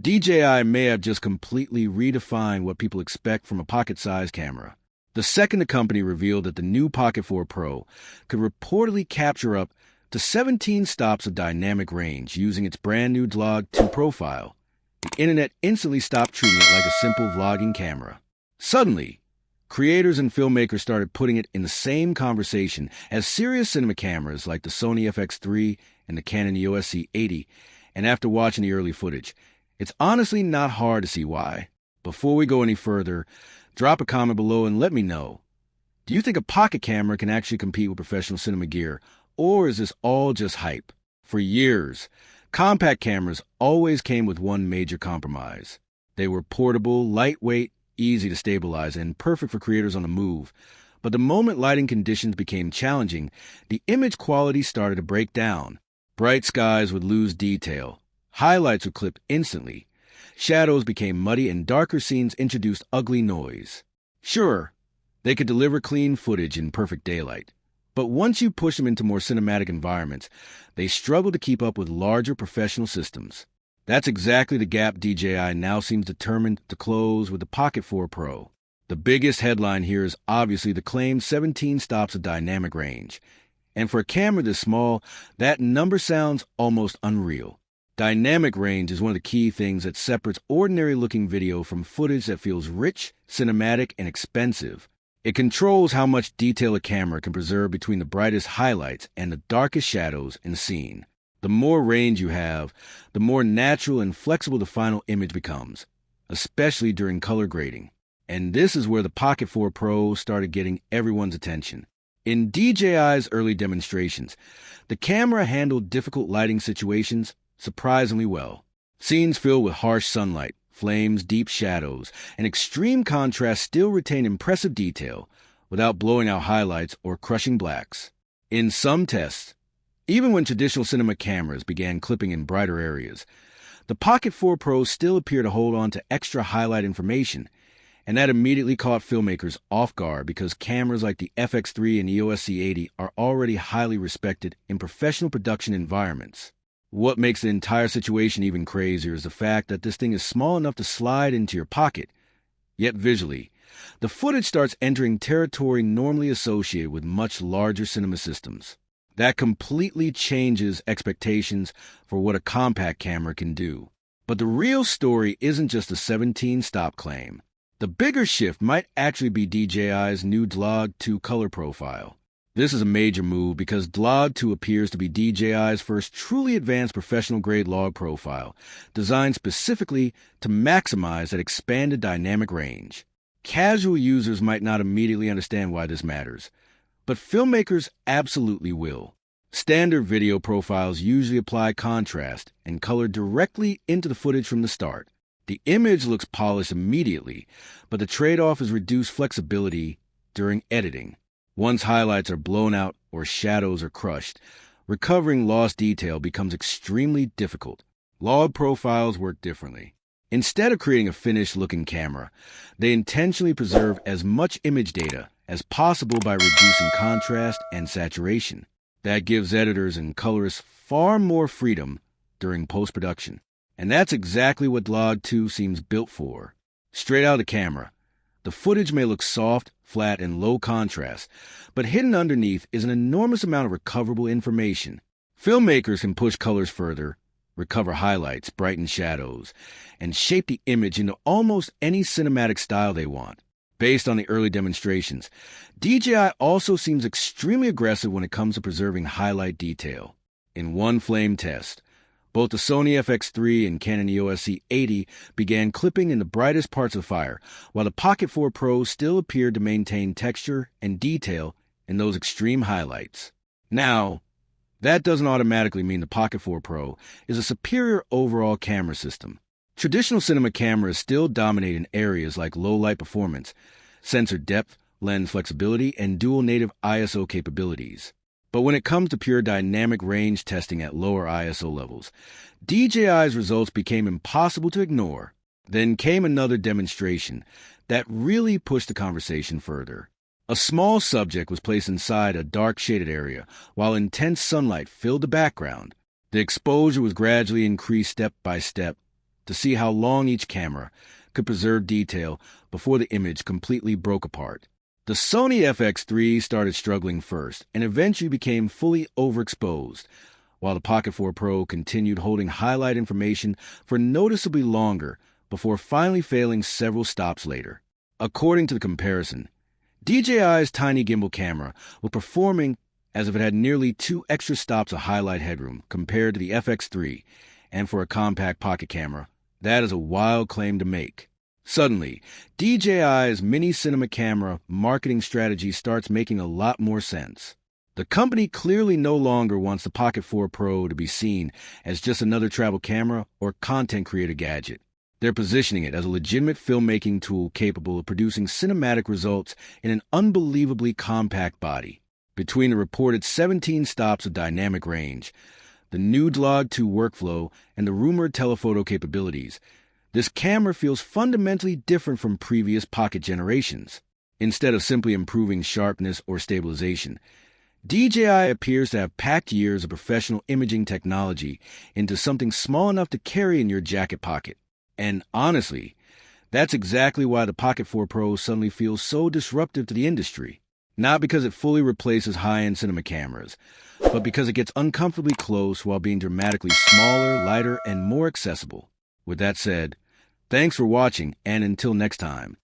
DJI may have just completely redefined what people expect from a pocket-sized camera. The second the company revealed that the new Pocket 4 Pro could reportedly capture up to 17 stops of dynamic range using its brand new D-LOG2 profile, the internet instantly stopped treating it like a simple vlogging camera. Suddenly, creators and filmmakers started putting it in the same conversation as serious cinema cameras like the Sony FX3 and the Canon EOS C80, and after watching the early footage, it's honestly not hard to see why. Before we go any further, drop a comment below and let me know. Do you think a pocket camera can actually compete with professional cinema gear, or is this all just hype? For years, compact cameras always came with one major compromise. They were portable, lightweight, easy to stabilize, and perfect for creators on the move. But the moment lighting conditions became challenging, the image quality started to break down. Bright skies would lose detail. Highlights would clip instantly. Shadows became muddy, and darker scenes introduced ugly noise. Sure, they could deliver clean footage in perfect daylight, but once you push them into more cinematic environments, they struggle to keep up with larger professional systems. That's exactly the gap DJI now seems determined to close with the Pocket 4 Pro. The biggest headline here is obviously the claimed 17 stops of dynamic range. And for a camera this small, that number sounds almost unreal. Dynamic range is one of the key things that separates ordinary-looking video from footage that feels rich, cinematic, and expensive. It controls how much detail a camera can preserve between the brightest highlights and the darkest shadows in a scene. The more range you have, the more natural and flexible the final image becomes, especially during color grading. And this is where the Pocket 4 Pro started getting everyone's attention. In DJI's early demonstrations, the camera handled difficult lighting situations surprisingly well. Scenes filled with harsh sunlight, flames, deep shadows, and extreme contrast still retain impressive detail without blowing out highlights or crushing blacks. In some tests, even when traditional cinema cameras began clipping in brighter areas, the Pocket 4 Pro still appeared to hold on to extra highlight information, and that immediately caught filmmakers off guard because cameras like the FX3 and EOS C80 are already highly respected in professional production environments. What makes the entire situation even crazier is the fact that this thing is small enough to slide into your pocket. Yet visually, the footage starts entering territory normally associated with much larger cinema systems. That completely changes expectations for what a compact camera can do. But the real story isn't just a 17-stop claim. The bigger shift might actually be DJI's new D-LOG2 color profile. This is a major move because D-LOG2 appears to be DJI's first truly advanced professional-grade log profile, designed specifically to maximize that expanded dynamic range. Casual users might not immediately understand why this matters, but filmmakers absolutely will. Standard video profiles usually apply contrast and color directly into the footage from the start. The image looks polished immediately, but the trade-off is reduced flexibility during editing. Once highlights are blown out or shadows are crushed, recovering lost detail becomes extremely difficult. Log profiles work differently. Instead of creating a finished-looking camera, they intentionally preserve as much image data as possible by reducing contrast and saturation. That gives editors and colorists far more freedom during post-production. And that's exactly what D-LOG2 seems built for. Straight out of the camera, the footage may look soft, flat, and low contrast, but hidden underneath is an enormous amount of recoverable information. Filmmakers can push colors further, recover highlights, brighten shadows, and shape the image into almost any cinematic style they want. Based on the early demonstrations, DJI also seems extremely aggressive when it comes to preserving highlight detail. In one flame test, both the Sony FX3 and Canon EOS C80 began clipping in the brightest parts of fire, while the Pocket 4 Pro still appeared to maintain texture and detail in those extreme highlights. Now, that doesn't automatically mean the Pocket 4 Pro is a superior overall camera system. Traditional cinema cameras still dominate in areas like low light performance, sensor depth, lens flexibility, and dual native ISO capabilities. But when it comes to pure dynamic range testing at lower ISO levels, DJI's results became impossible to ignore. Then came another demonstration that really pushed the conversation further. A small subject was placed inside a dark shaded area while intense sunlight filled the background. The exposure was gradually increased step by step to see how long each camera could preserve detail before the image completely broke apart. The Sony FX3 started struggling first and eventually became fully overexposed, while the Pocket 4 Pro continued holding highlight information for noticeably longer before finally failing several stops later. According to the comparison, DJI's tiny gimbal camera was performing as if it had nearly 2 extra stops of highlight headroom compared to the FX3, and for a compact pocket camera, that is a wild claim to make. Suddenly, DJI's mini cinema camera marketing strategy starts making a lot more sense. The company clearly no longer wants the Pocket 4 Pro to be seen as just another travel camera or content creator gadget. They're positioning it as a legitimate filmmaking tool capable of producing cinematic results in an unbelievably compact body. Between the reported 17 stops of dynamic range, the new D-LOG2 workflow, and the rumored telephoto capabilities, this camera feels fundamentally different from previous Pocket generations. Instead of simply improving sharpness or stabilization, DJI appears to have packed years of professional imaging technology into something small enough to carry in your jacket pocket. And honestly, that's exactly why the Pocket 4 Pro suddenly feels so disruptive to the industry. Not because it fully replaces high-end cinema cameras, but because it gets uncomfortably close while being dramatically smaller, lighter, and more accessible. With that said, thanks for watching, and until next time,